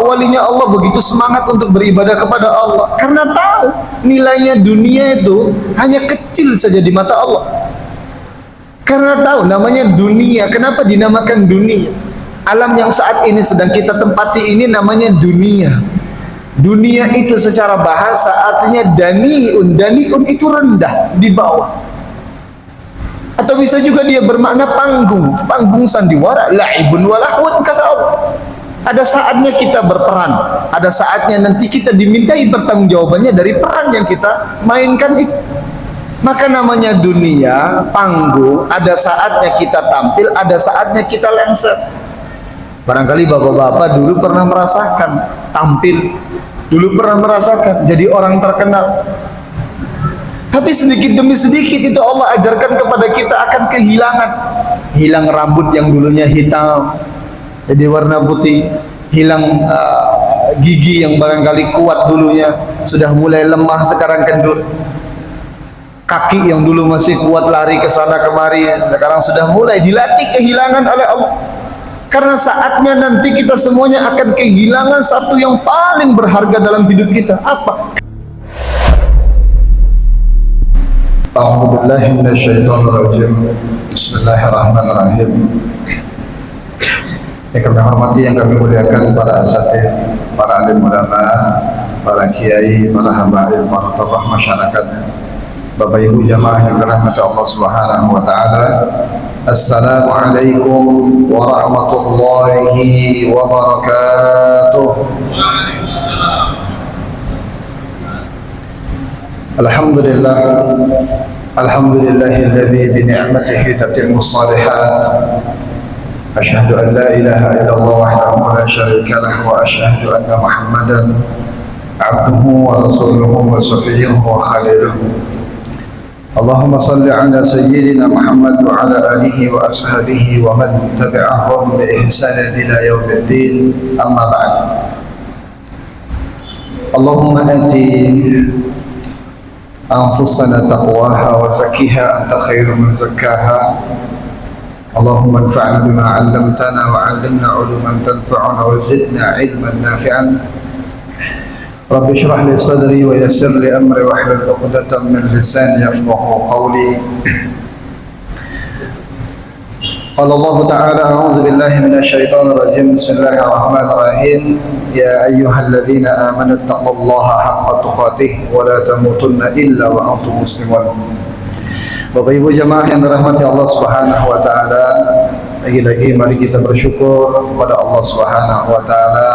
walinya Allah begitu semangat untuk beribadah kepada Allah? Karena tahu nilainya dunia itu hanya kecil saja di mata Allah. Karena tahu namanya dunia. Kenapa dinamakan dunia? Alam yang saat ini sedang kita tempati ini namanya dunia. Dunia itu secara bahasa artinya daniun. Daniun itu rendah, di bawah. Atau bisa juga dia bermakna panggung. Panggung sandiwara, la'ibun walahun, kata Allah. Ada saatnya kita berperan, ada saatnya nanti kita dimintai pertanggungjawabannya dari peran yang kita mainkan itu. Maka namanya dunia, panggung. Ada saatnya kita tampil, ada saatnya kita lengser. Barangkali bapak-bapak dulu pernah merasakan tampil, dulu pernah merasakan jadi orang terkenal. Tapi sedikit demi sedikit itu Allah ajarkan kepada kita akan kehilangan. Hilang rambut yang dulunya hitam jadi warna putih, hilang gigi yang barangkali kuat dulunya sudah mulai lemah sekarang kendor. Kaki yang dulu masih kuat lari ke sana kemari sekarang sudah mulai dilatih kehilangan oleh Allah. Karena saatnya nanti kita semuanya akan kehilangan satu yang paling berharga dalam hidup kita. Apa? A'udzubillahi minasyaitonirrajim. Bismillahirrahmanirrahim. Yang kami hormati, yang kami muliakan para asatidz, para alim ulama, para kiai, para habaib, para tokoh masyarakat, Bapak Ibu jamaah yang dirahmati Allah Subhanahu wa taala. Assalamualaikum warahmatullahi wabarakatuh. Alhamdulillah. Alhamdulillahilladzi bi ni'matihi tatimmus shalihat. Asyhadu an la ilaha illallah wahdahu la syarika lahu wa asyhadu anna Muhammadan abduhu wa rasuluhu wa safiyyuhu wa khaliluhu. Allahumma salli ala sayyidina Muhammad wa ala alihi wa ashabihi wa man tabi'ahum bi ihsanin ila yaumiddin. Amma ba'd. Allahumma ati anfusana taqwaha wa zakkiha anta khairu man zakkaha. Allahumma anfa'na bima 'allamtana wa 'allimna 'uluman tanfa'una wa zidna 'ilman nafi'an. Rabbi shrah li sadri wa yassir li amri wa hlul 'uqdatam min lisani yafqahu qawli. Qala Allah ta'ala a'udzu billahi minasy syaithanir rajim. Bismillahirrahmanirrahim. Ya ayyuhalladzina amanu taqullaha haqqa tuqatih wa la tamutunna illa wa antum muslimun. Bapak Ibu jamaah yang dirahmati Allah Subhanahu wa taala, lagi-lagi mari kita bersyukur kepada Allah Subhanahu wa taala.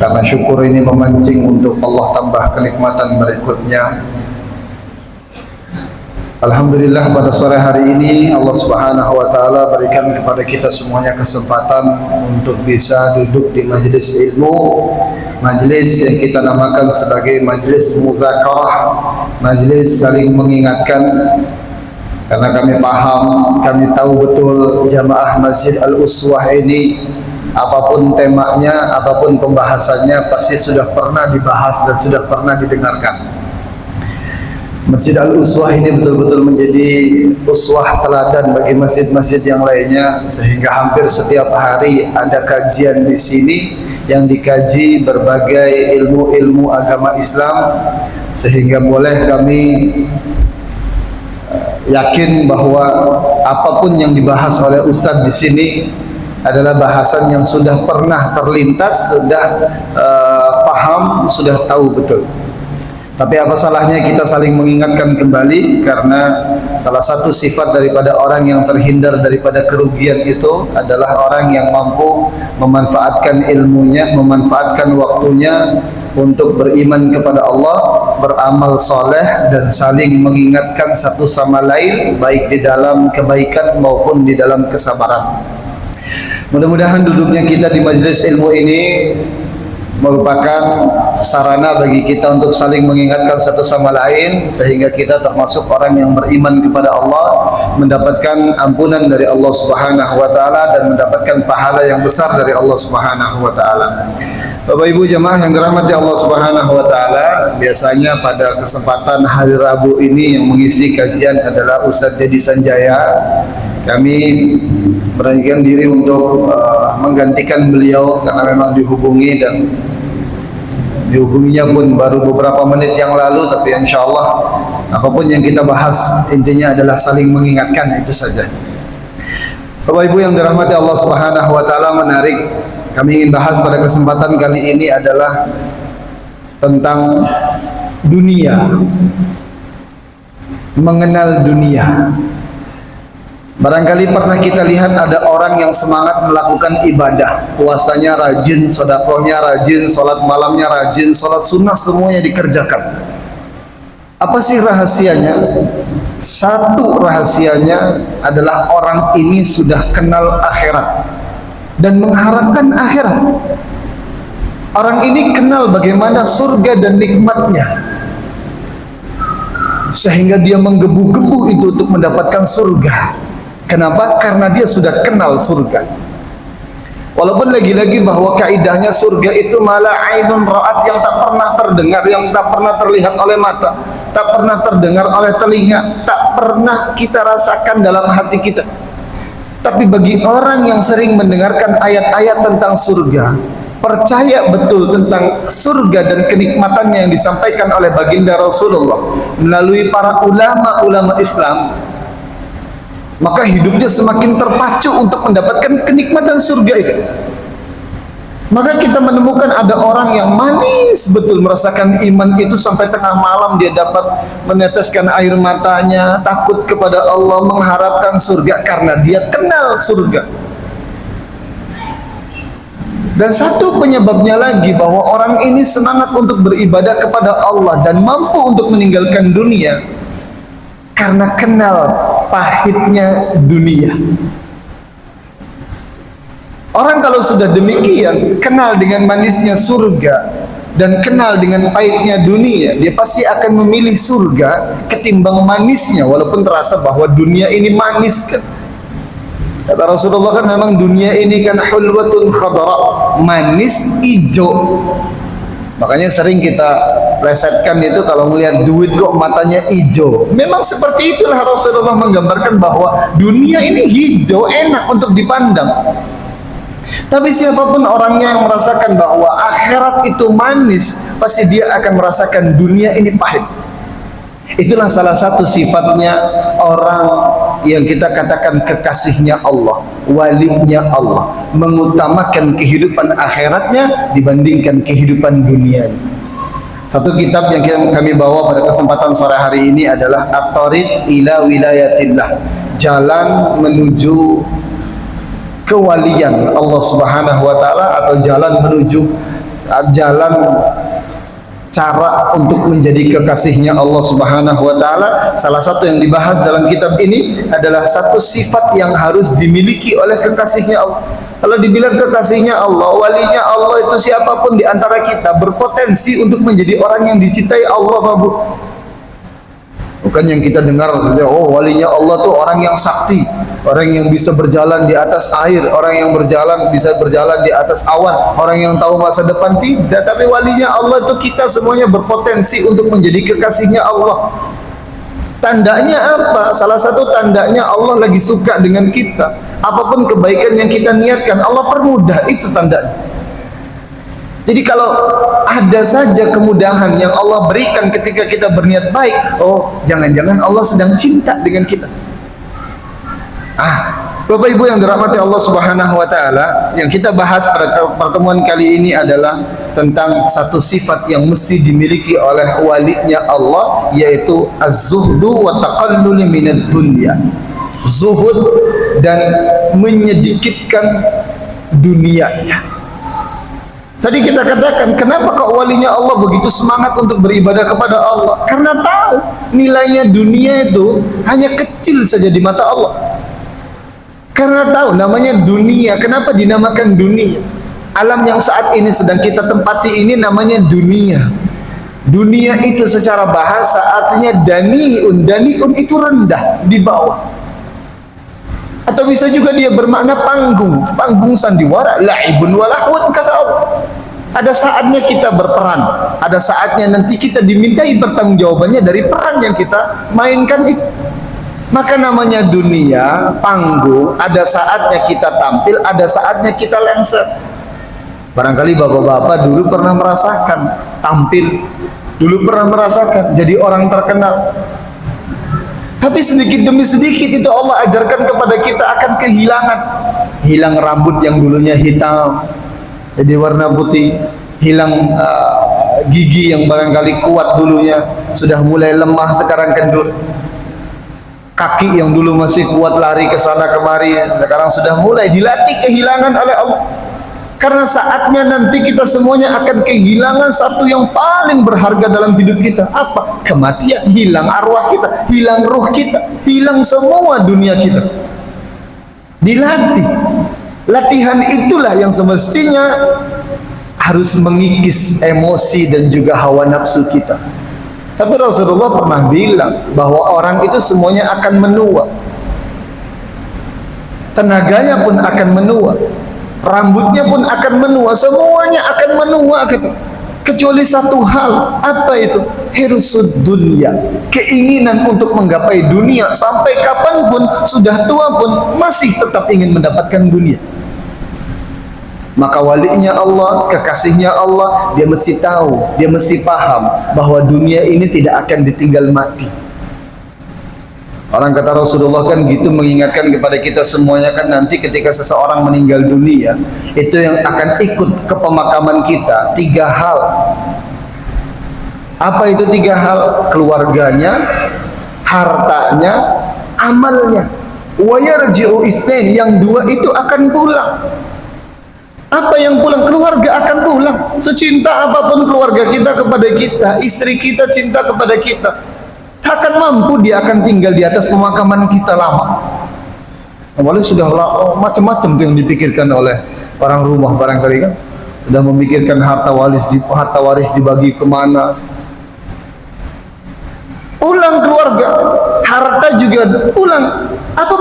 Karena syukur ini memancing untuk Allah tambah kenikmatan berikutnya. Alhamdulillah pada sore hari ini Allah Subhanahu wa taala berikan kepada kita semuanya kesempatan untuk bisa duduk di majelis ilmu, majelis yang kita namakan sebagai majelis muzakarah, majelis saling mengingatkan. Karena kami paham, kami tahu betul jamaah Masjid Al-Uswah ini apapun temanya, apapun pembahasannya pasti sudah pernah dibahas dan sudah pernah didengarkan. Masjid Al-Uswah ini betul-betul menjadi uswah teladan bagi masjid-masjid yang lainnya, sehingga hampir setiap hari ada kajian di sini yang dikaji berbagai ilmu-ilmu agama Islam, sehingga boleh kami yakin bahwa apapun yang dibahas oleh Ustadz di sini adalah bahasan yang sudah pernah terlintas, sudah paham, sudah tahu betul. Tapi apa salahnya kita saling mengingatkan kembali, karena salah satu sifat daripada orang yang terhindar daripada kerugian itu adalah orang yang mampu memanfaatkan ilmunya, memanfaatkan waktunya untuk beriman kepada Allah, beramal soleh, dan saling mengingatkan satu sama lain baik di dalam kebaikan maupun di dalam kesabaran. Mudah-mudahan duduknya kita di majelis ilmu ini merupakan sarana bagi kita untuk saling mengingatkan satu sama lain, sehingga kita termasuk orang yang beriman kepada Allah, mendapatkan ampunan dari Allah Subhanahu wa taala dan mendapatkan pahala yang besar dari Allah Subhanahu wa taala. Bapak Ibu jamaah yang dirahmati Allah Subhanahu wa taala, biasanya pada kesempatan hari Rabu ini yang mengisi kajian adalah Ustadz Dedi Sanjaya. Kami beranikan diri untuk menggantikan beliau karena memang dihubungi dan dihubunginya pun baru beberapa menit yang lalu, tapi insya Allah apapun yang kita bahas intinya adalah saling mengingatkan, itu saja. Bapak Ibu yang dirahmati Allah Subhanahu wa taala, menarik kami ingin bahas pada kesempatan kali ini adalah tentang dunia, mengenal dunia. Barangkali pernah kita lihat ada orang yang semangat melakukan ibadah, puasanya rajin, sedekahnya rajin, sholat malamnya rajin, sholat sunnah semuanya dikerjakan. Apa sih rahasianya? Satu rahasianya adalah orang ini sudah kenal akhirat dan mengharapkan akhirat. Orang ini kenal bagaimana surga dan nikmatnya, sehingga dia menggebu-gebu itu untuk mendapatkan surga. Kenapa? Karena dia sudah kenal surga. Walaupun lagi-lagi bahwa kaidahnya surga itu malah ainun ra'at, yang tak pernah terdengar, yang tak pernah terlihat oleh mata, tak pernah terdengar oleh telinga, tak pernah kita rasakan dalam hati kita. Tapi bagi orang yang sering mendengarkan ayat-ayat tentang surga, percaya betul tentang surga dan kenikmatannya yang disampaikan oleh baginda Rasulullah melalui para ulama-ulama Islam, maka hidupnya semakin terpacu untuk mendapatkan kenikmatan surga itu. Maka kita menemukan ada orang yang manis betul merasakan iman itu sampai tengah malam dia dapat meneteskan air matanya, takut kepada Allah, mengharapkan surga karena dia kenal surga. Dan satu penyebabnya lagi bahwa orang ini semangat untuk beribadah kepada Allah dan mampu untuk meninggalkan dunia karena kenal pahitnya dunia. Orang kalau sudah demikian, kenal dengan manisnya surga dan kenal dengan pahitnya dunia, dia pasti akan memilih surga ketimbang manisnya, walaupun terasa bahwa dunia ini manis kan. Kata Rasulullah kan memang dunia ini kan hulwatun khadra, manis ijo. Makanya sering kita plesetkan itu kalau melihat duit kok matanya hijau. Memang seperti itulah Rasulullah menggambarkan bahwa dunia ini hijau, enak untuk dipandang. Tapi siapapun orangnya yang merasakan bahwa akhirat itu manis, pasti dia akan merasakan dunia ini pahit. Itulah salah satu sifatnya orang yang kita katakan kekasihnya Allah, walinya Allah, mengutamakan kehidupan akhiratnya dibandingkan kehidupan dunianya. Satu kitab yang kami bawa pada kesempatan sore hari ini adalah At-Thariq ila Wilayatillah, jalan menuju kewalian Allah Subhanahu wa taala, atau jalan menuju cara untuk menjadi kekasihnya Allah Subhanahu wa taala. Salah satu yang dibahas dalam kitab ini adalah satu sifat yang harus dimiliki oleh kekasihnya Allah. Kalau dibilang kekasihnya Allah, walinya Allah itu siapapun di antara kita berpotensi untuk menjadi orang yang dicintai Allah, Babu. Bukan yang kita dengar saja, oh walinya Allah tuh orang yang sakti, orang yang bisa berjalan di atas air, orang yang bisa berjalan di atas awan, orang yang tahu masa depan. Tidak, tapi walinya Allah itu kita semuanya berpotensi untuk menjadi kekasihnya Allah. Tandanya apa? Salah satu tandanya Allah lagi suka dengan kita. Apapun kebaikan yang kita niatkan, Allah permudah, itu tandanya. Jadi kalau ada saja kemudahan yang Allah berikan ketika kita berniat baik, oh jangan-jangan Allah sedang cinta dengan kita. Bapak Ibu yang dirahmati Allah Subhanahu wa taala, yang kita bahas pada pertemuan kali ini adalah tentang satu sifat yang mesti dimiliki oleh walinya Allah, yaitu az-zuhdu wa taqallul minad dunya. Zuhud dan menyedikitkan dunianya. Tadi kita katakan, kenapa kok walinya Allah begitu semangat untuk beribadah kepada Allah? Karena tahu nilainya dunia itu hanya kecil saja di mata Allah. Karena tahu namanya dunia. Kenapa dinamakan dunia? Alam yang saat ini sedang kita tempati ini namanya dunia. Dunia itu secara bahasa artinya daniun. Daniun itu rendah, di bawah. Atau bisa juga dia bermakna panggung, panggung sandiwara, la'ibun walahun, kata Allah. Ada saatnya kita berperan, ada saatnya nanti kita dimintai pertanggungjawabannya dari peran yang kita mainkan itu. Maka namanya dunia panggung, ada saatnya kita tampil, ada saatnya kita lengser. Barangkali bapak-bapak dulu pernah merasakan tampil, dulu pernah merasakan jadi orang terkenal. Tapi sedikit demi sedikit itu Allah ajarkan kepada kita akan kehilangan. Hilang rambut yang dulunya hitam jadi warna putih, hilang gigi yang barangkali kuat dulunya sudah mulai lemah sekarang kendur. Kaki yang dulu masih kuat lari ke sana kemari sekarang sudah mulai dilatih kehilangan oleh Allah. Karena saatnya nanti kita semuanya akan kehilangan satu yang paling berharga dalam hidup kita. Apa? Kematian. Hilang arwah kita, hilang ruh kita, hilang semua dunia kita. Dilatih. Latihan itulah yang semestinya harus mengikis emosi dan juga hawa nafsu kita. Tapi Rasulullah pernah bilang bahwa orang itu semuanya akan menua, tenaganya pun akan menua, rambutnya pun akan menua, semuanya akan menua gitu. Kecuali satu hal, apa itu? Hirsud dunya, keinginan untuk menggapai dunia. Sampai kapanpun, sudah tua pun masih tetap ingin mendapatkan dunia. Maka walinya Allah, kekasihnya Allah, dia mesti tahu, dia mesti paham bahwa dunia ini tidak akan ditinggal mati. Orang kata Rasulullah kan gitu, mengingatkan kepada kita semuanya kan, nanti ketika seseorang meninggal dunia, itu yang akan ikut ke pemakaman kita 3 hal. Apa itu 3 hal? Keluarganya, hartanya, amalnya. Wa yarji'u isnain, yang 2 itu akan pulang. Apa yang pulang? Keluarga akan pulang. Secinta apapun keluarga kita kepada kita, istri kita cinta kepada kita, takkan mampu dia akan tinggal di atas pemakaman kita lama. Awalnya sudah macam-macam yang dipikirkan oleh orang rumah barangkali kan. Sudah memikirkan harta waris dibagi kemana. Pulang keluarga, harta juga pulang. Apa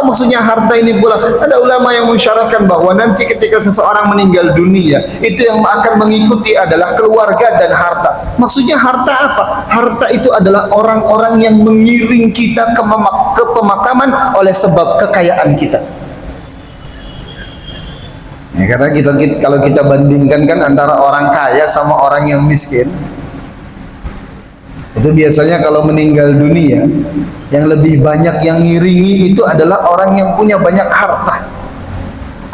maksudnya harta ini pulang? Ada ulama yang mensyarahkan bahwa nanti ketika seseorang meninggal dunia, itu yang akan mengikuti adalah keluarga dan harta. Maksudnya harta apa? Harta itu adalah orang-orang yang mengiring kita ke pemakaman oleh sebab kekayaan kita. Ya, karena kalau kita bandingkan kan antara orang kaya sama orang yang miskin, itu biasanya kalau meninggal dunia yang lebih banyak yang ngiringi itu adalah orang yang punya banyak harta.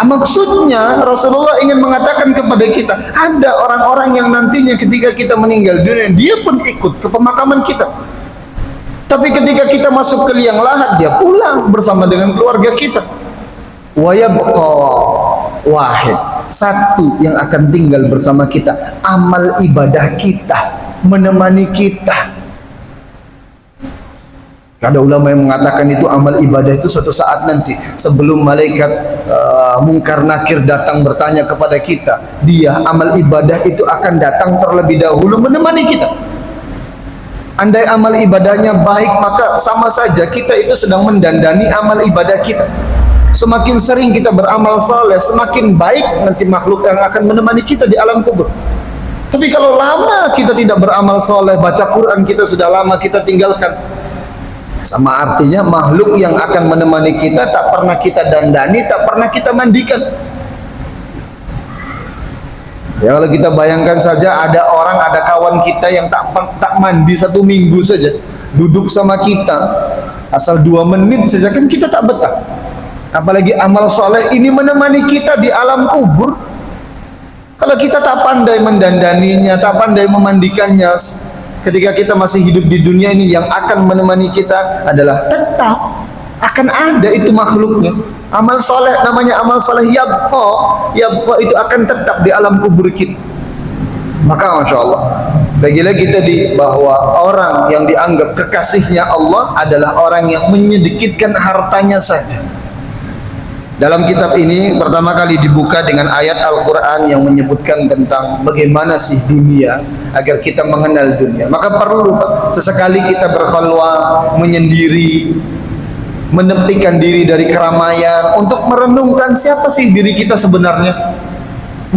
Maksudnya Rasulullah ingin mengatakan kepada kita, ada orang-orang yang nantinya ketika kita meninggal dunia, dia pun ikut ke pemakaman kita. Tapi ketika kita masuk ke liang lahat, dia pulang bersama dengan keluarga kita. Wa yabqa wahid, satu yang akan tinggal bersama kita, amal ibadah kita, menemani kita. Ada ulama yang mengatakan itu amal ibadah itu suatu saat nanti sebelum malaikat mungkar nakir datang bertanya kepada kita, dia amal ibadah itu akan datang terlebih dahulu menemani kita. Andai amal ibadahnya baik, maka sama saja kita itu sedang mendandani amal ibadah kita. Semakin sering kita beramal saleh, semakin baik nanti makhluk yang akan menemani kita di alam kubur. Tapi kalau lama kita tidak beramal saleh, baca Quran kita sudah lama kita tinggalkan, sama artinya makhluk yang akan menemani kita tak pernah kita dandani, tak pernah kita mandikan. Ya, kalau kita bayangkan saja ada kawan kita yang tak mandi 1 minggu saja, duduk sama kita asal 2 menit saja kan kita tak betah. Apalagi amal soleh ini menemani kita di alam kubur. Kalau kita tak pandai mendandaninya, tak pandai memandikannya, ketika kita masih hidup di dunia ini, yang akan menemani kita adalah tetap akan ada itu makhluknya. Amal soleh, namanya amal soleh, yabqa itu akan tetap di alam kubur kita. Maka Masya Allah, lagi-lagi tadi bahwa orang yang dianggap kekasihnya Allah adalah orang yang menyedikitkan hartanya saja. Dalam kitab ini pertama kali dibuka dengan ayat Al-Quran yang menyebutkan tentang bagaimana sih dunia, agar kita mengenal dunia. Maka perlu sesekali kita berkhalwah, menyendiri, menepikan diri dari keramaian untuk merenungkan siapa sih diri kita sebenarnya.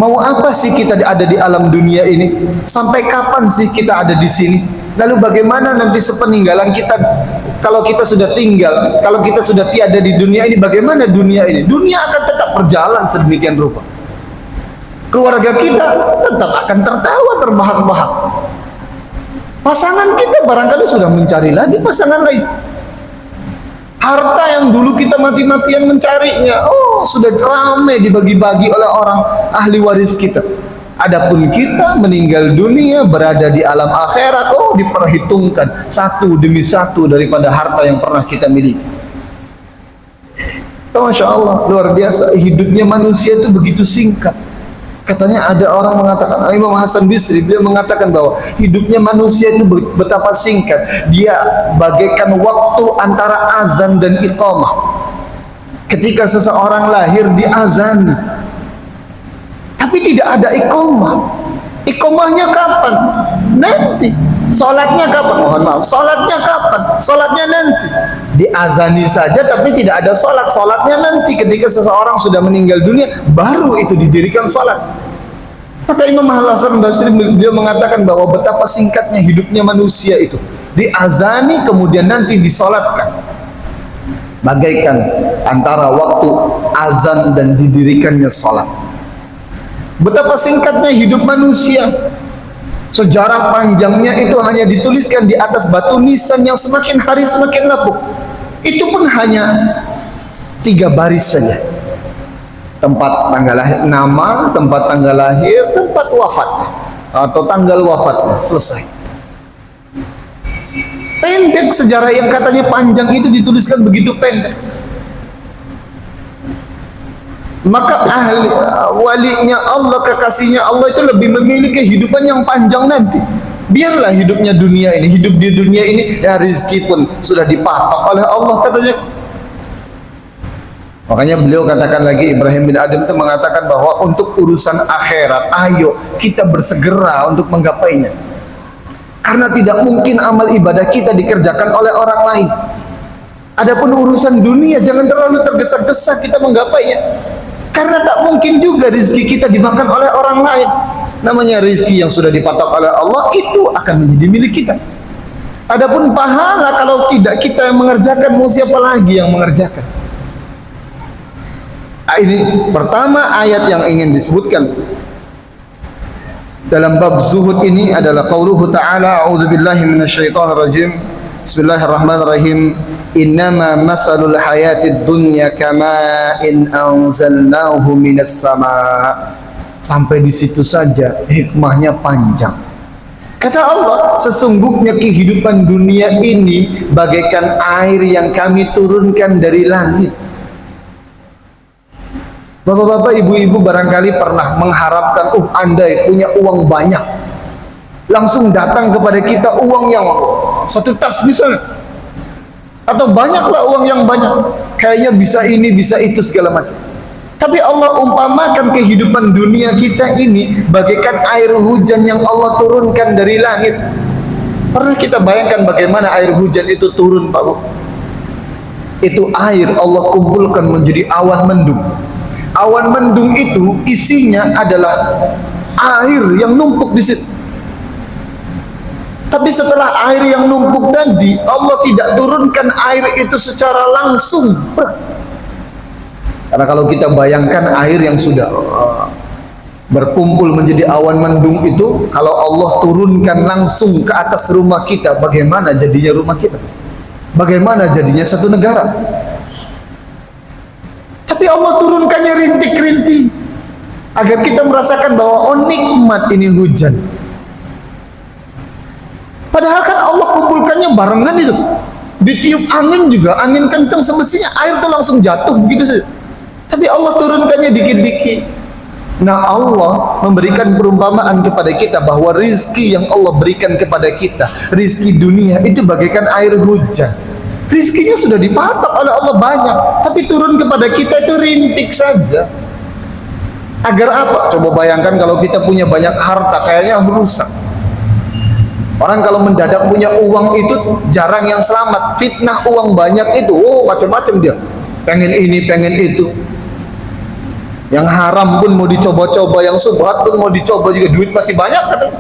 Mau apa sih kita ada di alam dunia ini? Sampai kapan sih kita ada di sini? Lalu bagaimana nanti sepeninggalan kita kalau kita sudah tinggal, kalau kita sudah tiada di dunia ini, bagaimana dunia ini? Dunia akan tetap berjalan sedemikian rupa. Keluarga kita tetap akan tertawa terbahak-bahak. Pasangan kita barangkali sudah mencari lagi pasangan lain. Harta yang dulu kita mati-matian mencarinya, oh sudah ramai dibagi-bagi oleh orang ahli waris kita. Adapun kita meninggal dunia, berada di alam akhirat, oh diperhitungkan satu demi satu daripada harta yang pernah kita miliki. Oh, Masya Allah, luar biasa. Hidupnya manusia itu begitu singkat. Katanya ada orang mengatakan, Imam Hasan Bisri, beliau mengatakan bahwa hidupnya manusia itu betapa singkat. Dia bagaikan waktu antara azan dan iqamah. Ketika seseorang lahir diazani, tapi tidak ada iqamah. Iqamahnya kapan? Nanti. Salatnya kapan? Mohon maaf, salatnya kapan? Salatnya nanti. Diazani saja tapi tidak ada salat. Salatnya nanti ketika seseorang sudah meninggal dunia, baru itu didirikan salat. Maka Imam Hasan Basri beliau mengatakan bahwa betapa singkatnya hidupnya manusia itu. Diazani kemudian nanti disalatkan. Bagaikan antara waktu azan dan didirikannya salat. Betapa singkatnya hidup manusia. Sejarah panjangnya itu hanya dituliskan di atas batu nisan yang semakin hari semakin lapuk. Itu pun hanya 3 baris saja. Tempat tanggal lahir, nama, tempat tanggal lahir, tempat wafat atau tanggal wafatnya, selesai. Pendek sejarah yang katanya panjang itu dituliskan begitu pendek. Maka ahli walinya Allah, kekasihnya Allah itu lebih memilih kehidupan yang panjang nanti. Biarlah hidupnya dunia ini, hidup di dunia ini, ya rizki pun sudah dipatok oleh Allah katanya. Makanya beliau katakan lagi, Ibrahim bin Adham itu mengatakan bahwa untuk urusan akhirat, ayo kita bersegera untuk menggapainya. Karena tidak mungkin amal ibadah kita dikerjakan oleh orang lain. Adapun urusan dunia, jangan terlalu tergesa-gesa kita menggapainya. Karena tak mungkin juga rizki kita dimakan oleh orang lain. Namanya rizki yang sudah dipatok oleh Allah, itu akan menjadi milik kita. Adapun pahala, kalau tidak kita yang mengerjakan, mau siapa lagi yang mengerjakan? Ini pertama ayat yang ingin disebutkan dalam bab zuhud ini adalah qauluhu ta'ala, a'udzubillahi minasyaitonirrajim, bismillahirrahmanirrahim, innama masalul hayatid dunya kama in anzalnahu minas sama. Sampai di situ saja, hikmahnya panjang. Kata Allah, sesungguhnya kehidupan dunia ini bagaikan air yang kami turunkan dari langit. Bapak-bapak, ibu-ibu barangkali pernah mengharapkan, andai punya uang banyak, langsung datang kepada kita uang yang 1 tas misalnya, atau banyaklah uang yang banyak, kayaknya bisa ini, bisa itu, segala macam. Tapi Allah umpamakan kehidupan dunia kita ini bagaikan air hujan yang Allah turunkan dari langit. Pernah kita bayangkan bagaimana air hujan itu turun, Pak Bu? Itu air Allah kumpulkan menjadi awan mendung. Awan mendung itu isinya adalah air yang numpuk di situ. Tapi setelah air yang numpuk tadi, Allah tidak turunkan air itu secara langsung. Karena kalau kita bayangkan air yang sudah berkumpul menjadi awan mendung itu, kalau Allah turunkan langsung ke atas rumah kita, bagaimana jadinya rumah kita? Bagaimana jadinya satu negara? Tapi Allah turunkannya rintik-rintik agar kita merasakan bahwa nikmat ini hujan. Padahal kan Allah kumpulkannya barengan itu. Ditiup angin juga, angin kencang, semestinya air itu langsung jatuh begitu saja. Tapi Allah turunkannya dikit-dikit. Nah, Allah memberikan perumpamaan kepada kita bahwa rizki yang Allah berikan kepada kita, rizki dunia itu bagaikan air hujan. Rizkinya sudah dipatok oleh Allah banyak, tapi turun kepada kita itu rintik saja. Agar apa? Coba bayangkan kalau kita punya banyak harta, kayaknya rusak. Orang kalau mendadak punya uang itu jarang yang selamat. Fitnah uang banyak itu, macam-macam dia. Pengen ini, pengen itu. Yang haram pun mau dicoba-coba, yang subhat pun mau dicoba juga. Duit masih banyak katanya.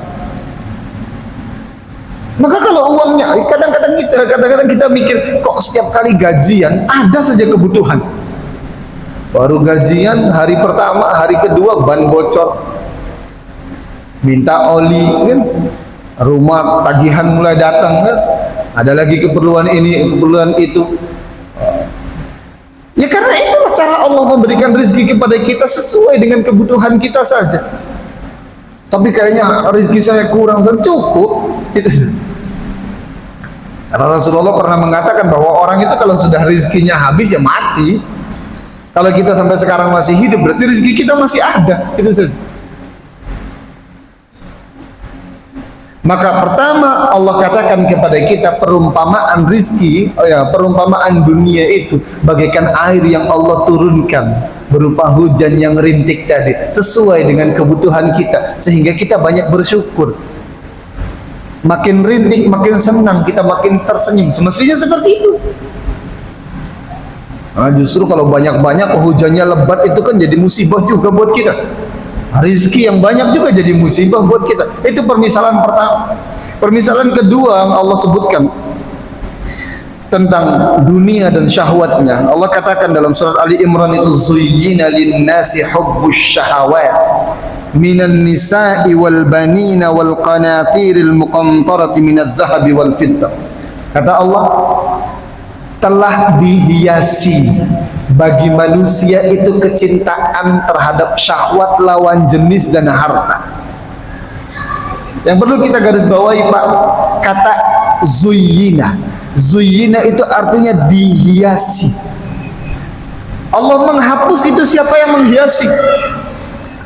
Maka kalau uangnya, kadang-kadang kita mikir, kok setiap kali gajian ada saja kebutuhan. Baru gajian hari pertama, hari kedua ban bocor, minta oli, kan? Rumah tagihan mulai datang, kan? Ada lagi keperluan ini, keperluan itu. Ya karena itulah cara Allah memberikan rezeki kepada kita sesuai dengan kebutuhan kita saja. Tapi kayaknya rezeki saya kurang, cukup. Itu. Karena Rasulullah pernah mengatakan bahwa orang itu kalau sudah rezekinya habis ya mati. Kalau kita sampai sekarang masih hidup berarti rezeki kita masih ada. Itu saja. Maka pertama Allah katakan kepada kita perumpamaan rezeki, perumpamaan dunia itu bagaikan air yang Allah turunkan berupa hujan yang rintik tadi, sesuai dengan kebutuhan kita, sehingga kita banyak bersyukur. Makin rintik, makin senang, kita makin tersenyum. Semestinya seperti itu. Nah, justru kalau banyak-banyak hujannya lebat itu kan jadi musibah juga buat kita. Rizki yang banyak juga jadi musibah buat kita. Itu permisalan pertama. Permisalan kedua Allah sebutkan tentang dunia dan syahwatnya. Allah katakan dalam surat Ali Imran itu, zuyyina lin-nasi hubbus syahawat minan nisa'i wal banina wal qanatiril muqantarati minadh dhahabi wal fiddah. Kata Allah, telah dihiasi bagi manusia itu kecintaan terhadap syahwat lawan jenis dan harta. Yang perlu kita garis bawahi Pak, kata zuyyina. Zuyyina itu artinya dihiasi. Allah menghapus itu siapa yang menghiasi.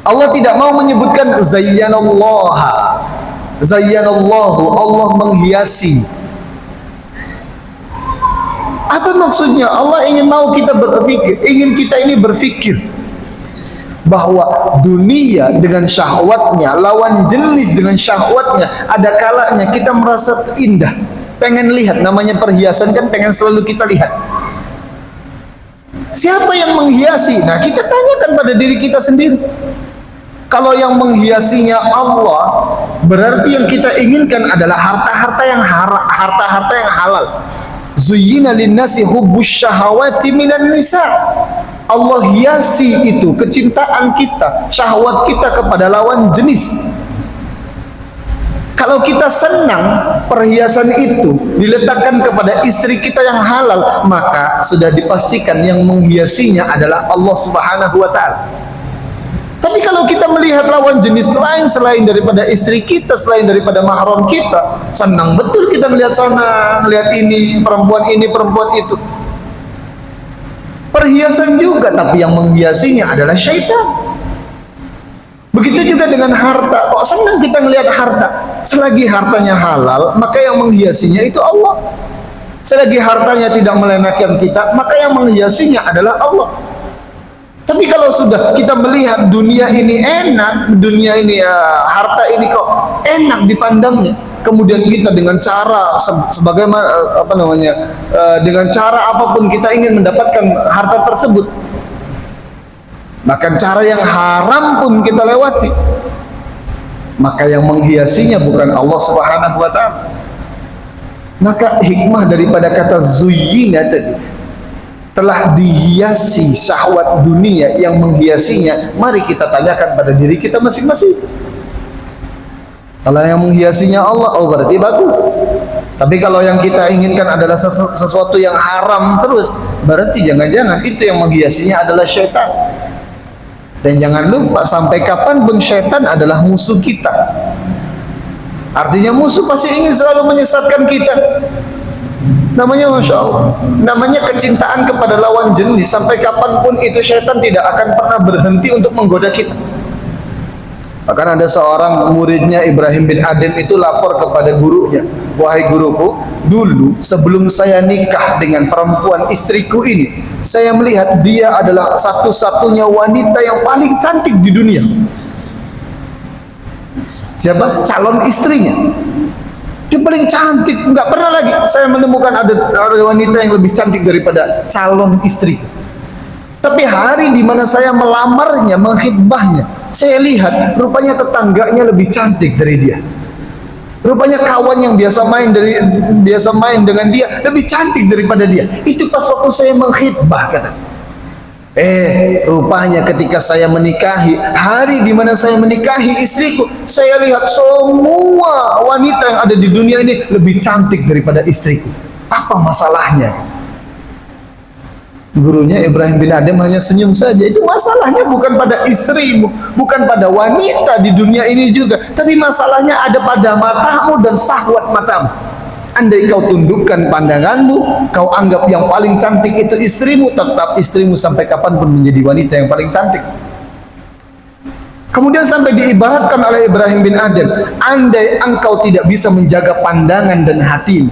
Allah tidak mau menyebutkan zayyanallaha. Zayyanallahu, Allah menghiasi. Apa maksudnya? Allah ingin mau kita berpikir, ingin kita ini berpikir bahwa dunia dengan syahwatnya, lawan jenis dengan syahwatnya, ada kalanya kita merasa indah, pengen lihat, namanya perhiasan kan pengen selalu kita lihat. Siapa yang menghiasi? Nah, kita tanyakan pada diri kita sendiri. Kalau yang menghiasinya Allah, berarti yang kita inginkan adalah harta-harta yang harta-harta yang halal. Zuyyina linnasi hubbus syahawati minan nisa. Allah hiasi itu kecintaan kita, syahwat kita kepada lawan jenis. Kalau kita senang perhiasan itu diletakkan kepada istri kita yang halal, maka sudah dipastikan yang menghiasinya adalah Allah Subhanahu wa taala. Tapi kalau kita melihat lawan jenis lain selain daripada istri kita, selain daripada mahram kita, senang betul kita melihat sana, melihat ini, perempuan itu. Perhiasan juga, tapi yang menghiasinya adalah syaitan. Begitu juga dengan harta. Kok senang kita melihat harta? Selagi hartanya halal, maka yang menghiasinya itu Allah. Selagi hartanya tidak melenakan kita, maka yang menghiasinya adalah Allah. Tapi kalau sudah kita melihat dunia ini enak, dunia ini harta ini kok enak dipandangnya, kemudian kita dengan cara sebagaimana dengan cara apapun kita ingin mendapatkan harta tersebut, bahkan cara yang haram pun kita lewati, maka yang menghiasinya bukan Allah Subhanahu wa taala. Maka hikmah daripada kata zuyyina tadi, telah dihiasi syahwat dunia, yang menghiasinya mari kita tanyakan pada diri kita masing-masing. Kalau yang menghiasinya Allah, oh berarti bagus. Tapi kalau yang kita inginkan adalah sesuatu yang haram terus, berarti jangan-jangan itu yang menghiasinya adalah syaitan. Dan jangan lupa, sampai kapanpun syaitan adalah musuh kita. Artinya musuh pasti ingin selalu menyesatkan kita. Namanya Masya Allah, namanya kecintaan kepada lawan jenis. Sampai kapanpun itu syaitan tidak akan pernah berhenti untuk menggoda kita. Bahkan ada seorang muridnya Ibrahim bin Adham itu lapor kepada gurunya, wahai guruku, dulu sebelum saya nikah dengan perempuan istriku ini, saya melihat dia adalah satu-satunya wanita yang paling cantik di dunia. Siapa? Calon istrinya. Dia paling cantik, nggak pernah lagi saya menemukan ada wanita yang lebih cantik daripada calon istri. Tapi hari di mana saya melamarnya, mengkhidbahnya, saya lihat rupanya tetangganya lebih cantik dari dia. Rupanya kawan yang biasa main dengan dia lebih cantik daripada dia. Itu pas waktu saya mengkhidbah, kata. Rupanya ketika saya menikahi, hari di mana saya menikahi istriku, saya lihat semua wanita yang ada di dunia ini lebih cantik daripada istriku. Apa masalahnya? Gurunya Ibrahim bin Adham hanya senyum saja. Itu masalahnya bukan pada istrimu, bukan pada wanita di dunia ini juga, tapi masalahnya ada pada matamu dan syahwat matamu. Andai kau tundukkan pandanganmu, kau anggap yang paling cantik itu istrimu, tetap istrimu sampai kapanpun menjadi wanita yang paling cantik. Kemudian sampai diibaratkan oleh Ibrahim bin Adham, andai engkau tidak bisa menjaga pandangan dan hatimu,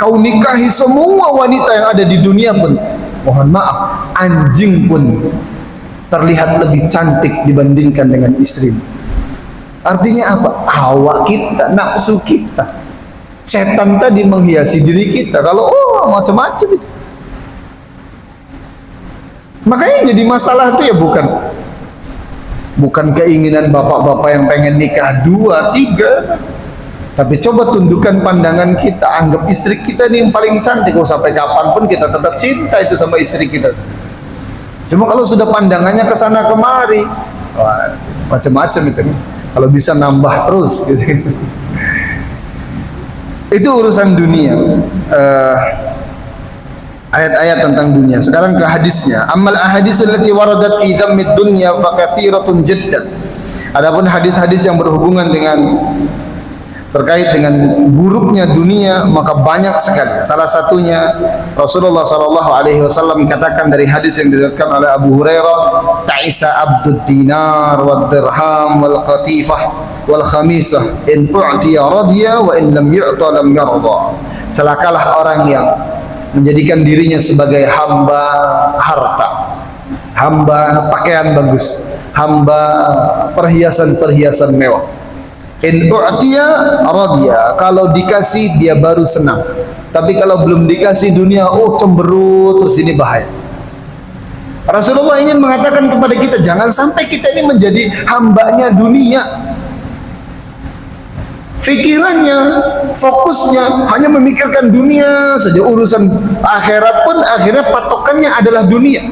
kau nikahi semua wanita yang ada di dunia pun, mohon maaf, anjing pun terlihat lebih cantik dibandingkan dengan istrimu. Artinya apa? Hawa kita, nafsu kita, setan tadi menghiasi diri kita. Kalau macam-macam itu, makanya jadi masalah itu ya bukan keinginan bapak-bapak yang pengen nikah 2, 3, tapi coba tundukkan pandangan kita, anggap istri kita ini yang paling cantik. Sampai kapanpun kita tetap cinta itu sama istri kita. Cuma kalau sudah pandangannya ke sana kemari, macam-macam itu. Kalau bisa nambah terus gitu. Itu urusan dunia, ayat-ayat tentang dunia. Sekarang ke hadisnya. Amal ahadisul lati waradat fi dhammid dunya fa katsiratun jiddan. Adapun hadis-hadis yang berhubungan dengan terkait dengan buruknya dunia maka banyak sekali. Salah satunya Rasulullah sallallahu alaihi wasallam katakan dari hadis yang diriwayatkan oleh Abu Hurairah, ta'isa abdud dinar wad dirham wal qatifah wal khamisah in u'tiya radiya wa in lam yu'ta lam yarda. Celakalah orang yang menjadikan dirinya sebagai hamba harta, hamba pakaian bagus, hamba perhiasan-perhiasan mewah. In u'tiya radiya, kalau dikasih dia baru senang, tapi kalau belum dikasih dunia, cemberut terus, ini bahaya. Rasulullah ingin mengatakan kepada kita, jangan sampai kita ini menjadi hambanya dunia. Fikirannya, fokusnya hanya memikirkan dunia saja. Urusan akhirat pun akhirnya patokannya adalah dunia.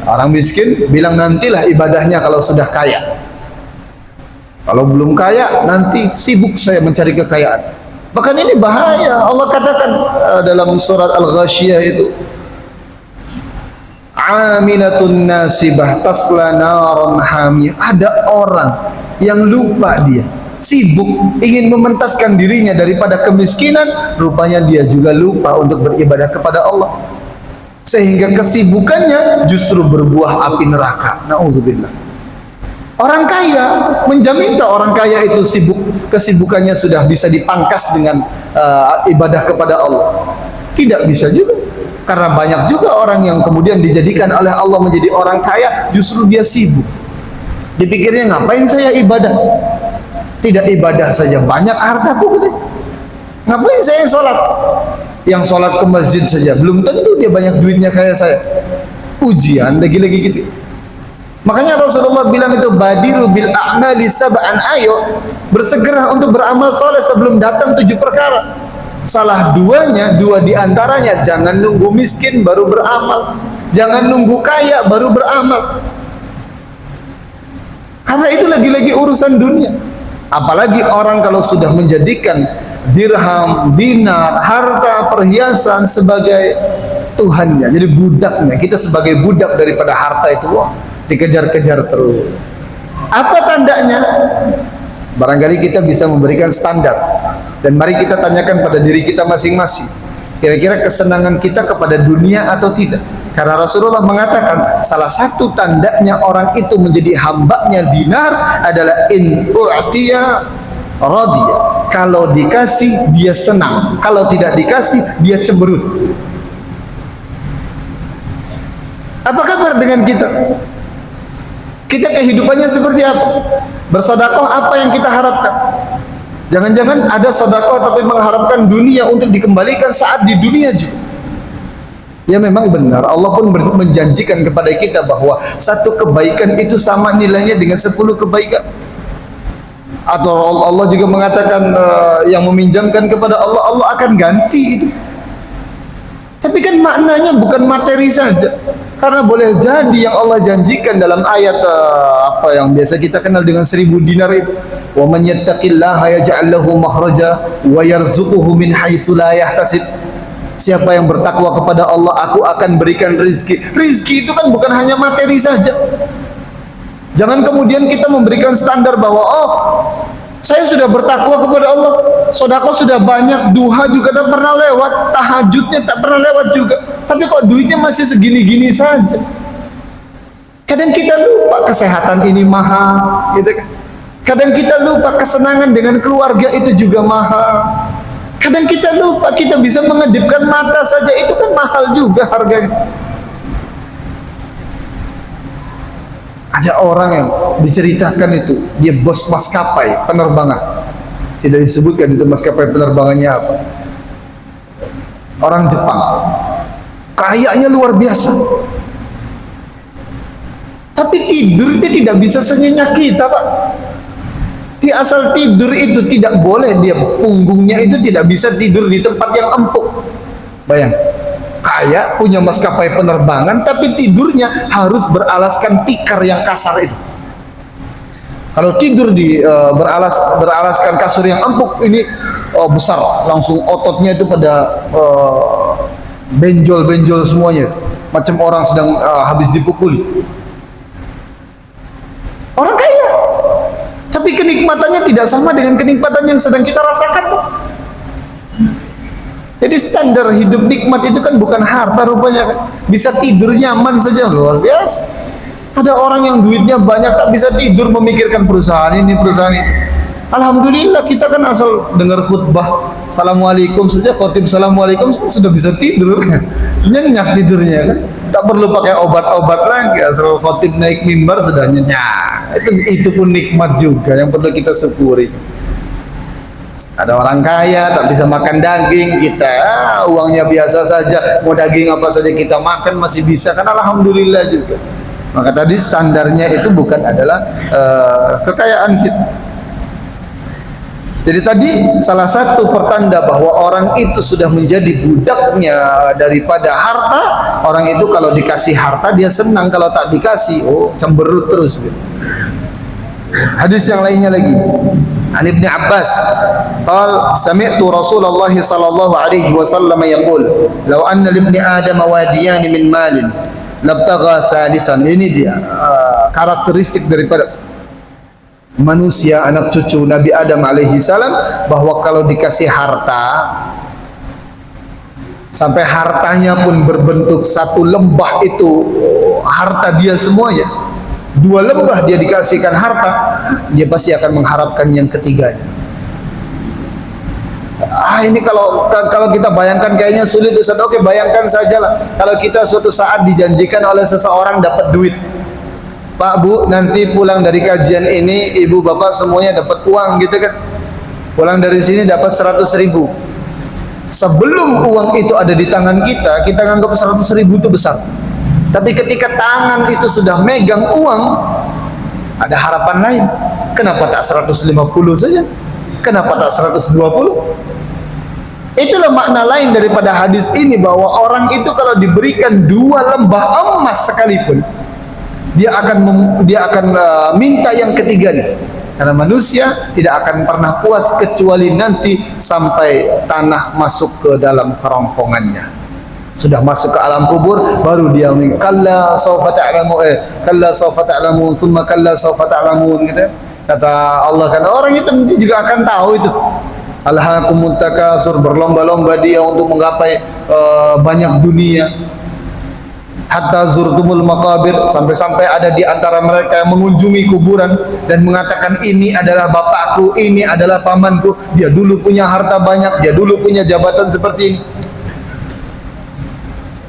Orang miskin bilang nantilah ibadahnya kalau sudah kaya. Kalau belum kaya, nanti sibuk saya mencari kekayaan. Bahkan ini bahaya. Allah katakan dalam surat Al-Ghasyiyah itu, amilatun nasibah tasla naran hamiyah. Ada orang yang lupa, dia sibuk ingin mementaskan dirinya daripada kemiskinan, rupanya dia juga lupa untuk beribadah kepada Allah, sehingga kesibukannya justru berbuah api neraka. Nauzubillah. Orang kaya menjamin orang kaya itu kesibukannya sudah bisa dipangkas dengan ibadah kepada Allah? Tidak bisa juga, karena banyak juga orang yang kemudian dijadikan oleh Allah menjadi orang kaya, justru dia sibuk. Dipikirnya ngapain saya ibadah? Tidak ibadah saja banyak hartaku gitu. Ngapain saya sholat? Yang sholat ke masjid saja belum tentu dia banyak duitnya kayak saya. Ujian lagi-lagi gitu. Makanya Rasulullah bilang itu, badiru bil a'mali sab'an, ayo bersegera untuk beramal soleh sebelum datang 7 perkara. Salah dua diantaranya, jangan nunggu miskin baru beramal, jangan nunggu kaya baru beramal. Karena itu lagi-lagi urusan dunia. Apalagi orang kalau sudah menjadikan dirham, dinar, harta, perhiasan sebagai Tuhannya, jadi budaknya. Kita sebagai budak daripada harta itu, dikejar-kejar terus. Apa tandanya? Barangkali kita bisa memberikan standar, dan mari kita tanyakan pada diri kita masing-masing, kira-kira kesenangan kita kepada dunia atau tidak. Karena Rasulullah mengatakan salah satu tandanya orang itu menjadi hambanya dinar adalah in u'tiya radiya, kalau dikasih dia senang, kalau tidak dikasih dia cemberut. Apa kabar dengan kita? Kita kehidupannya seperti apa? Bersedekah apa yang kita harapkan? Jangan-jangan ada sedekah tapi mengharapkan dunia untuk dikembalikan saat di dunia juga. Ya memang benar, Allah pun menjanjikan kepada kita bahwa satu kebaikan itu sama nilainya dengan 10 kebaikan. Atau Allah juga mengatakan yang meminjamkan kepada Allah, Allah akan ganti itu. Tapi kan maknanya bukan materi saja. Karena boleh jadi yang Allah janjikan dalam ayat apa yang biasa kita kenal dengan 1000 dinar itu, wa man yattaqillaha yaj'al lahu makhraja wa yarzuquhu min haitsu la yahtasib. Siapa yang bertakwa kepada Allah, aku akan berikan rizki. Rizki itu kan bukan hanya materi saja. Jangan kemudian kita memberikan standar bahwa saya sudah bertakwa kepada Allah, sedekah sudah banyak, duha juga tak pernah lewat, tahajudnya tak pernah lewat juga, tapi kok duitnya masih segini-gini saja. Kadang kita lupa kesehatan ini mahal, gitu kan? Kadang kita lupa kesenangan dengan keluarga itu juga mahal. Kadang kita lupa kita bisa mengedipkan mata saja, itu kan mahal juga harganya. Ada orang yang diceritakan itu, dia bos maskapai penerbangan. Tidak disebutkan itu maskapai penerbangannya apa. Orang Jepang. Kayaknya luar biasa. Tapi tidur itu tidak bisa senyenyak kita, Pak. Di asal tidur itu tidak boleh, dia punggungnya itu tidak bisa tidur di tempat yang empuk. Bayang. Kaya punya maskapai penerbangan tapi tidurnya harus beralaskan tikar yang kasar itu. Kalau tidur di beralaskan kasur yang empuk ini besar, langsung ototnya itu pada benjol-benjol semuanya, macam orang sedang habis dipukuli. Orang kaya, tapi kenikmatannya tidak sama dengan kenikmatan yang sedang kita rasakan, Pak. Jadi standar hidup nikmat itu kan bukan harta rupanya kan. Bisa tidur nyaman saja, luar biasa. Ada orang yang duitnya banyak tak bisa tidur memikirkan perusahaan ini, perusahaan itu. Alhamdulillah kita kan asal dengar khutbah Assalamualaikum saja, khotib Assalamualaikum sudah bisa tidur kan. Nyenyak tidurnya kan. Tak perlu pakai obat-obat lagi, asal khotib naik mimbar sudah nyenyak. Itu pun nikmat juga yang perlu kita syukuri. Ada orang kaya tak bisa makan daging, kita uangnya biasa saja, mau daging apa saja kita makan masih bisa kan, alhamdulillah juga. Maka tadi standarnya itu bukan adalah kekayaan kita. Jadi tadi salah satu pertanda bahwa orang itu sudah menjadi budaknya daripada harta. Orang itu kalau dikasih harta dia senang, kalau tak dikasih cemberut terus gitu. Hadis yang lainnya lagi, An Ibn Abbas qal sami'tu Rasulullah sallallahu alaihi wasallam yaqul law anna li ibni adam wadiyan min malin labtagha salisan. Ini dia karakteristik daripada manusia anak cucu Nabi Adam alaihi salam, bahwa kalau dikasih harta sampai hartanya pun berbentuk satu lembah, itu harta dia semuanya. 2 lembah dia dikasihkan harta, dia pasti akan mengharapkan yang ketiganya. Ini kalau kita bayangkan kayaknya sulit, Ustaz. Oke, bayangkan sajalah kalau kita suatu saat dijanjikan oleh seseorang dapat duit. Pak, Bu, nanti pulang dari kajian ini ibu bapak semuanya dapat uang gitu kan. Pulang dari sini dapat 100.000. Sebelum uang itu ada di tangan kita, kita anggap 100.000 itu besar. Tapi ketika tangan itu sudah megang uang, ada harapan lain. Kenapa tak 150 saja? Kenapa tak 120? Itulah makna lain daripada hadis ini, bahwa orang itu kalau diberikan 2 lembah emas sekalipun, dia akan minta yang ketiganya. Karena manusia tidak akan pernah puas kecuali nanti sampai tanah masuk ke dalam kerongkongannya. Sudah masuk ke alam kubur, baru dia kalla sawfa ta'lamu kalla sawfa ta'lamun thumma kalla sawfa ta'lamun gitu. Kata Allah kan orang itu nanti juga akan tahu itu. Alhaakumut takasur, berlomba-lomba dia untuk menggapai banyak dunia. Hatta zurtumul maqabir, sampai-sampai ada di antara mereka yang mengunjungi kuburan dan mengatakan ini adalah bapakku, ini adalah pamanku, dia dulu punya harta banyak, dia dulu punya jabatan seperti ini.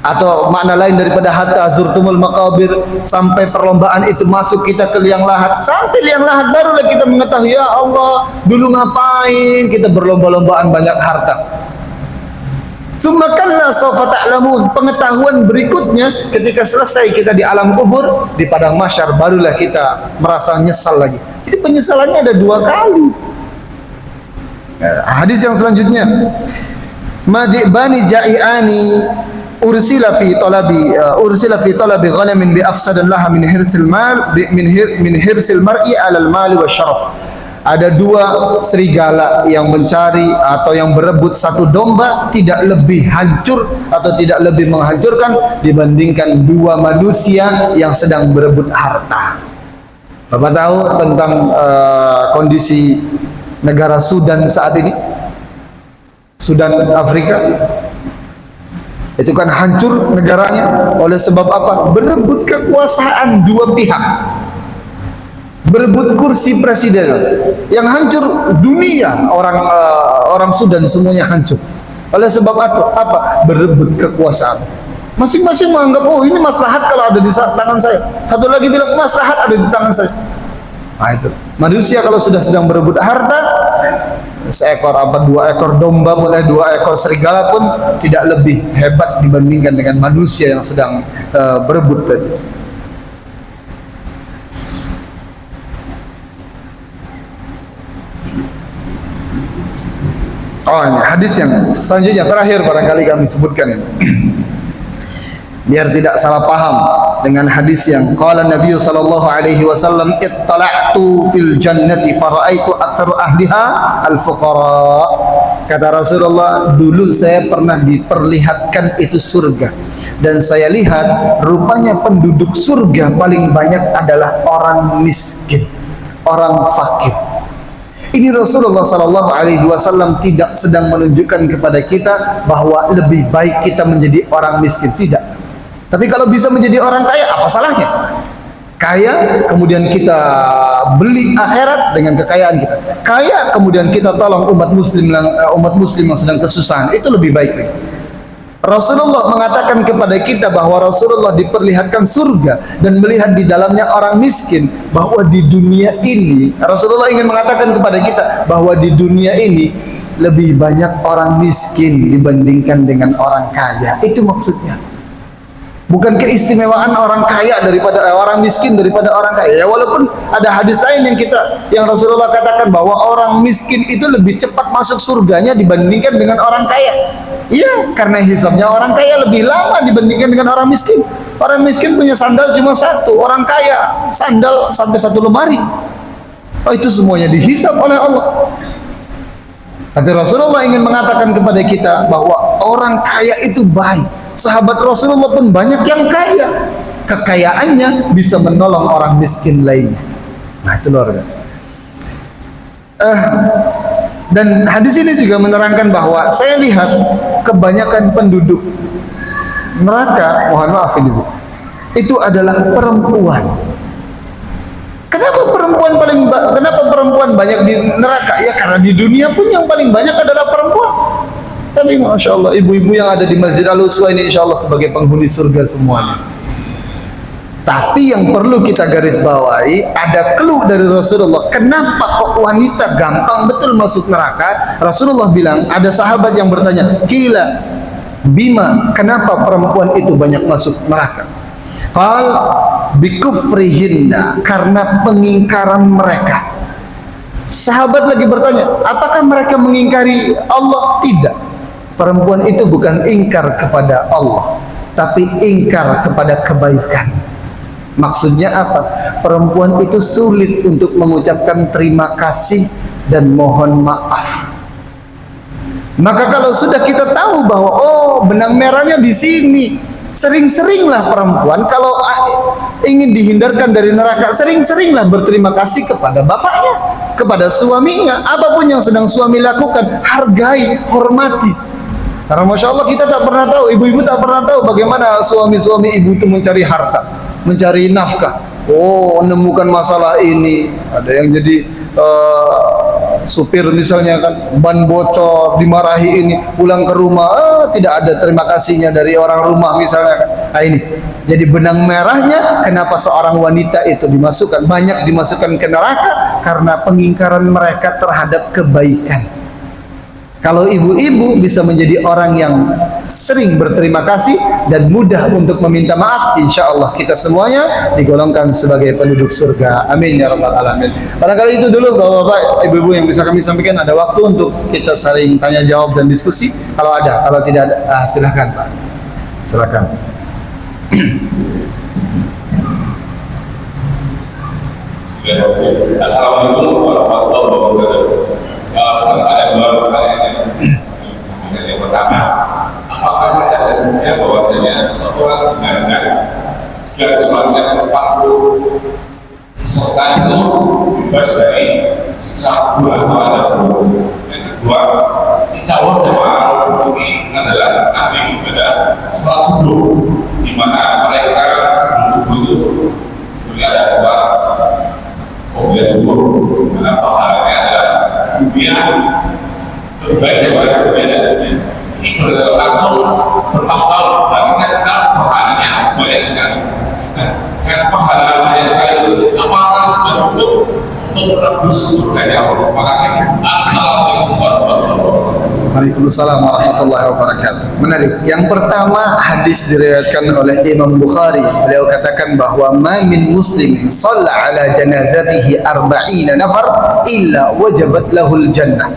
Atau makna lain daripada hatta zurtumul maqabir, sampai perlombaan itu masuk kita ke liang lahat. Sampai liang lahat barulah kita mengetahui, ya Allah, dulu ngapain kita berlomba-lombaan banyak harta. Summa kalla sawfa ta'lamun. Pengetahuan berikutnya ketika selesai kita di alam kubur, di padang mahsyar, barulah kita merasa nyesal lagi. Jadi penyesalannya ada 2 kali. Hadis yang selanjutnya, Madibani ja'iani ursila fi talabi ghanamin bi afsadan laha min hirsil mal min hirsil mar'i 'alal mali wa syaraf. Ada 2 serigala yang mencari atau yang berebut satu domba tidak lebih hancur atau tidak lebih menghancurkan dibandingkan 2 manusia yang sedang berebut harta. Bapak tahu tentang kondisi negara Sudan saat ini? Sudan Afrika itu kan hancur negaranya oleh sebab apa? Berebut kekuasaan 2 pihak, berebut kursi presiden. Yang hancur dunia, orang Sudan semuanya hancur oleh sebab apa? Berebut kekuasaan. Masing-masing menganggap, oh ini maslahat kalau ada di tangan saya. Satu lagi bilang maslahat ada di tangan saya. Nah itu manusia kalau sudah sedang berebut harta, seekor 2 ekor domba boleh 2 ekor serigala pun tidak lebih hebat dibandingkan dengan manusia yang sedang berebut tadi. Oh ini hadis yang selanjutnya terakhir barangkali kami sebutkan ini. Biar tidak salah paham dengan hadis yang qala Nabi sallallahu alaihi wasallam ittala'tu fil jannati faraitu aktsaru ahliha al-fuqara. Kata Rasulullah, dulu saya pernah diperlihatkan itu surga dan saya lihat rupanya penduduk surga paling banyak adalah orang miskin, orang fakir. Ini Rasulullah sallallahu alaihi wasallam tidak sedang menunjukkan kepada kita bahwa lebih baik kita menjadi orang miskin, tidak. Tapi kalau bisa menjadi orang kaya, apa salahnya? Kaya, kemudian kita beli akhirat dengan kekayaan kita. Kaya, kemudian kita tolong umat muslim yang sedang kesusahan. Itu lebih baik lagi. Rasulullah mengatakan kepada kita bahwa Rasulullah diperlihatkan surga dan melihat di dalamnya orang miskin. Bahwa di dunia ini, Rasulullah ingin mengatakan kepada kita bahwa di dunia ini lebih banyak orang miskin dibandingkan dengan orang kaya. Itu maksudnya. Bukan keistimewaan orang kaya daripada orang miskin daripada orang kaya. Ya, walaupun ada hadis lain yang Rasulullah katakan bahwa orang miskin itu lebih cepat masuk surganya dibandingkan dengan orang kaya. Iya, karena hisabnya orang kaya lebih lama dibandingkan dengan orang miskin. Orang miskin punya sandal cuma 1, orang kaya sandal sampai 1 lemari. Oh, itu semuanya dihisab oleh Allah. Tapi Rasulullah ingin mengatakan kepada kita bahwa orang kaya itu baik. Sahabat Rasulullah pun banyak yang kaya. Kekayaannya bisa menolong orang miskin lainnya. Nah itu luar biasa. Dan hadis ini juga menerangkan bahwa saya lihat kebanyakan penduduk neraka, mohon maaf ini Bu, itu adalah perempuan. Kenapa perempuan banyak di neraka? Ya karena di dunia pun yang paling banyak adalah perempuan. Tapi Masya Allah, ibu-ibu yang ada di Masjid Al-Uswa ini Insya Allah sebagai penghuni surga semuanya. Tapi yang perlu kita garis bawahi, ada clue dari Rasulullah. Kenapa kok wanita gampang betul masuk neraka? Rasulullah bilang, ada sahabat yang bertanya, Kila, bima, kenapa perempuan itu banyak masuk neraka? Qal, bikufrihinna, karena pengingkaran mereka. Sahabat lagi bertanya, apakah mereka mengingkari Allah? Tidak. Perempuan itu bukan ingkar kepada Allah, tapi ingkar kepada kebaikan. Maksudnya apa? Perempuan itu sulit untuk mengucapkan terima kasih dan mohon maaf. Maka kalau sudah kita tahu bahwa oh benang merahnya di sini, sering-seringlah perempuan kalau ingin dihindarkan dari neraka, sering-seringlah berterima kasih kepada bapaknya, kepada suaminya. Apapun yang sedang suami lakukan, hargai, hormati. Karena Masya Allah kita tak pernah tahu, ibu-ibu tak pernah tahu bagaimana suami-suami ibu itu mencari harta, mencari nafkah. Oh, menemukan masalah ini, ada yang jadi supir misalnya kan, ban bocor, dimarahi ini, pulang ke rumah, tidak ada terima kasihnya dari orang rumah misalnya kan. Nah ini, jadi benang merahnya kenapa seorang wanita itu banyak dimasukkan ke neraka, karena pengingkaran mereka terhadap kebaikan. Kalau ibu-ibu bisa menjadi orang yang sering berterima kasih dan mudah untuk meminta maaf, insya Allah kita semuanya digolongkan sebagai penduduk surga. Amin ya rabbal alamin. Barangkali itu dulu bapak-bapak, ibu-ibu yang bisa kami sampaikan. Ada waktu untuk kita saling tanya jawab dan diskusi. Kalau ada, kalau tidak ada, silakan Pak. Silakan. Assalamualaikum warahmatullahi wabarakatuh. Ada dua pertanyaan. Yang pertama, apakah ada dalilnya bahwasanya seorang jenazah jika sholatnya 40 peserta itu bebas dari siksa kubur atau azab kubur? Yang kedua, insya Allah jemaah ini adalah ahli ibadah sholat subuh, di mana mereka sebelum subuh itu ada sholat kemudian subuh, karena pahalanya adalah dunia terbaik daripada dunia dan ini berlangsung bertahun-tahun, artinya kita pahalanya banyak sekali. Nah, kan pahala yang sekali itu apakah betul untuk menebus surganya Allah? Terima kasih. Assalamualaikum warahmatullahi wabarakatuh. Waalaikumsalam warahmatullahi wabarakatuh. Menarik. Yang pertama, hadis diriwayatkan oleh Imam Bukhari. Beliau katakan bahwa ma min muslimin shalla ala janazatihi 40 nafar illa wajabat lahul jannah.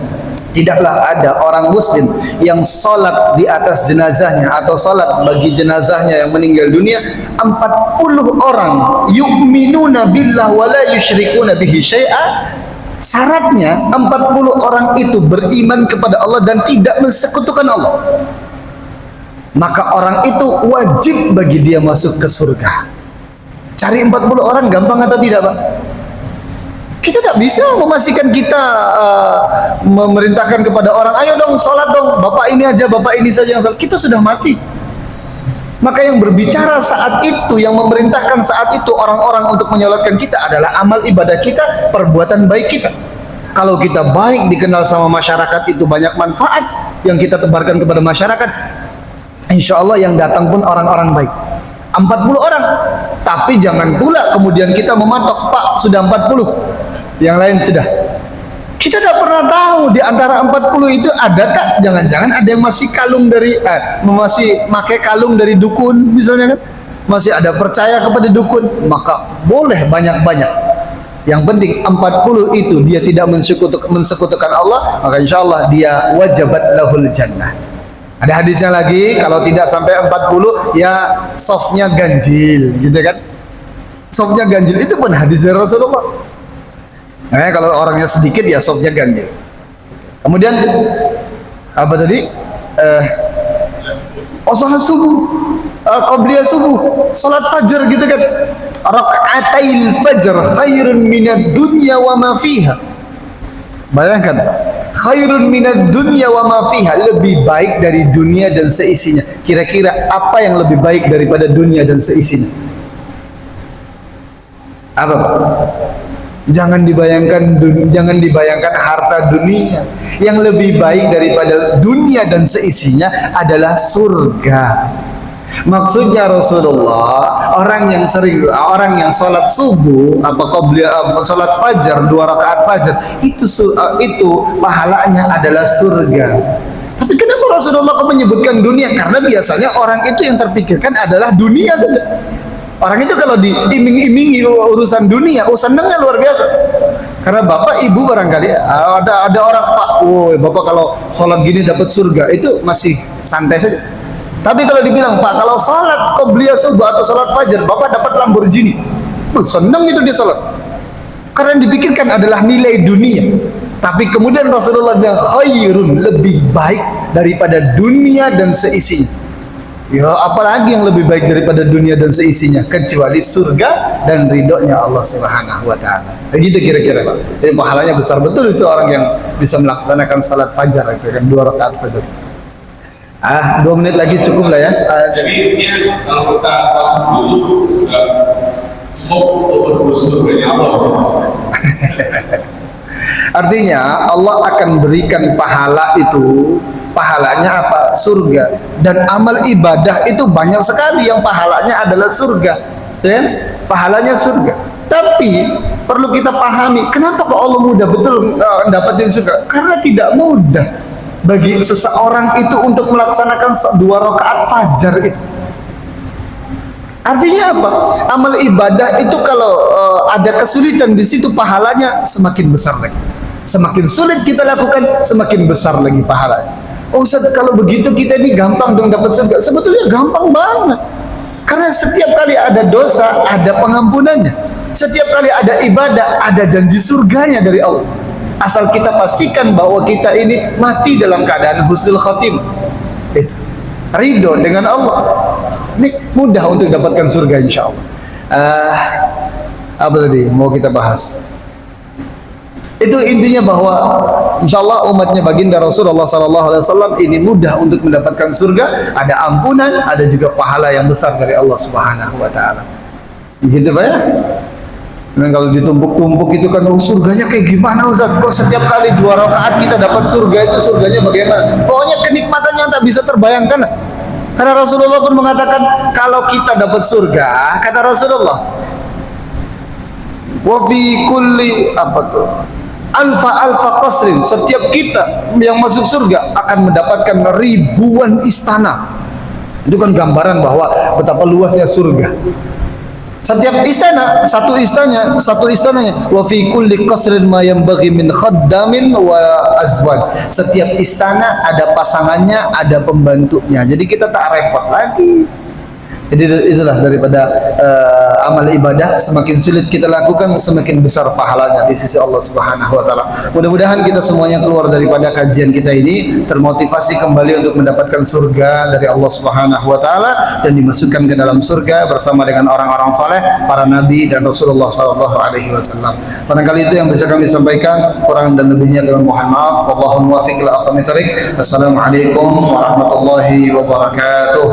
Tidaklah ada orang muslim yang salat di atas jenazahnya atau salat bagi jenazahnya yang meninggal dunia 40 orang yu'minuna billah wa la yusyrikuna bihi syai'a. Syaratnya 40 orang itu beriman kepada Allah dan tidak mensekutukan Allah. Maka orang itu wajib bagi dia masuk ke surga. Cari 40 orang gampang atau tidak, Pak? Kita tak bisa memastikan kita memerintahkan kepada orang, ayo dong sholat dong, bapak ini aja, bapak ini saja yang sholat. Kita sudah mati. Maka yang berbicara saat itu, yang memerintahkan saat itu orang-orang untuk menyolatkan kita adalah amal ibadah kita, perbuatan baik kita. Kalau kita baik, dikenal sama masyarakat, itu banyak manfaat yang kita tebarkan kepada masyarakat. Insya Allah yang datang pun orang-orang baik. 40 orang. Tapi jangan pula kemudian kita mematok, Pak sudah 40, yang lain sudah. Kita tidak pernah tahu di antara 40 itu adakah jangan-jangan ada yang masih kalung dari masih pakai kalung dari dukun misalnya kan, masih ada percaya kepada dukun, maka boleh banyak-banyak. Yang penting 40 itu dia tidak mensekutukan Allah, maka insya Allah dia wajabat lahul jannah. Ada hadisnya lagi, kalau tidak sampai 40 ya softnya ganjil, gitu kan? Softnya ganjil itu pun hadis dari Rasulullah. Nah, kalau orangnya sedikit ya softnya ganjil. Kemudian apa tadi? Sholat subuh, qabliyah subuh, salat fajar gitu kan. Raka'atil fajr khairun minad dunya wa ma fiha. Bayangkan, khairun minad dunya wa ma fiha, lebih baik dari dunia dan seisinya. Kira-kira apa yang lebih baik daripada dunia dan seisinya? Apa, Pak? Jangan dibayangkan harta dunia. Yang lebih baik daripada dunia dan seisinya adalah surga. Maksudnya Rasulullah, orang yang salat subuh, salat fajar 2 rakaat fajar, itu pahalanya adalah surga. Tapi kenapa Rasulullah menyebutkan dunia? Karena biasanya orang itu yang terpikirkan adalah dunia saja. Orang itu kalau diiming-imingi urusan dunia, senangnya luar biasa. Karena bapak ibu barangkali ada orang, Pak, woi bapak kalau sholat gini dapat surga, itu masih santai saja. Tapi kalau dibilang, Pak kalau sholat qobliyah subuh atau sholat fajar, bapak dapat Lamborghini, senang itu dia sholat. Karena yang dipikirkan adalah nilai dunia. Tapi kemudian Rasulullah bilang khairun, lebih baik daripada dunia dan seisinya. Ya, apalagi yang lebih baik daripada dunia dan seisinya kecuali surga dan ridhonya Allah Subhanahu wa taala. Begitu kira-kira, Pak. Jadi pahalanya besar betul itu orang yang bisa melaksanakan salat fajar itu kan 2 rakaat fajar. 2 menit lagi cukup lah ya. Jadi dia kalau kita sholat subuh sudah cukup untuk surganya Allah. Artinya Allah akan berikan pahala itu. Pahalanya apa? Surga. Dan amal ibadah itu banyak sekali yang pahalanya adalah surga, ya? Pahalanya surga. Tapi perlu kita pahami, kenapa kok Allah mudah betul dapatin surga? Karena tidak mudah. bagi seseorang itu untuk melaksanakan 2 rakaat fajar itu. Artinya apa? Amal ibadah itu kalau ada kesulitan di situ, pahalanya semakin besar lagi. Semakin sulit kita lakukan, semakin besar lagi pahalanya. Oh Ustaz, kalau begitu kita ini gampang dong dapat surga. Sebetulnya gampang banget. Karena setiap kali ada dosa, ada pengampunannya. Setiap kali ada ibadah, ada janji surganya dari Allah. Asal kita pastikan bahwa kita ini mati dalam keadaan husnul khotimah. Itu. Ridho dengan Allah. Ini mudah untuk dapatkan surga insya Allah. Apa tadi mau kita bahas? Itu intinya bahwa insya Allah umatnya baginda Rasulullah SAW ini mudah untuk mendapatkan surga. Ada ampunan, ada juga pahala yang besar dari Allah Subhanahu Wa Taala. Begitu Pak ya? Dan kalau ditumpuk-tumpuk itu kan, oh, surganya kayak gimana Ustaz? Kok setiap kali 2 rakaat kita dapat surga, itu surganya bagaimana? Pokoknya kenikmatannya yang tak bisa terbayangkan. Karena Rasulullah pun mengatakan kalau kita dapat surga, kata Rasulullah, wa fi kulli alfa qasrin, setiap kita yang masuk surga akan mendapatkan ribuan istana. Itu kan gambaran bahwa betapa luasnya surga. Setiap istana, satu istananya, wa fi kulli qasrin ma yanbaghi min khaddamin wa azwaj. Setiap istana ada pasangannya, ada pembantunya. Jadi kita tak repot lagi. Jadi itulah daripada amal ibadah, semakin sulit kita lakukan, semakin besar pahalanya di sisi Allah Subhanahu Wa Taala. Mudah-mudahan kita semuanya keluar daripada kajian kita ini termotivasi kembali untuk mendapatkan surga dari Allah Subhanahu Wa Taala dan dimasukkan ke dalam surga bersama dengan orang-orang saleh, para nabi dan Rasulullah Sallallahu Alaihi Wasallam. Barangkali itu yang bisa kami sampaikan, kurang dan lebihnya kami mohon maaf. Wallahu muwaffiq ila aqwamit thoriq. Wassalamualaikum warahmatullahi wabarakatuh.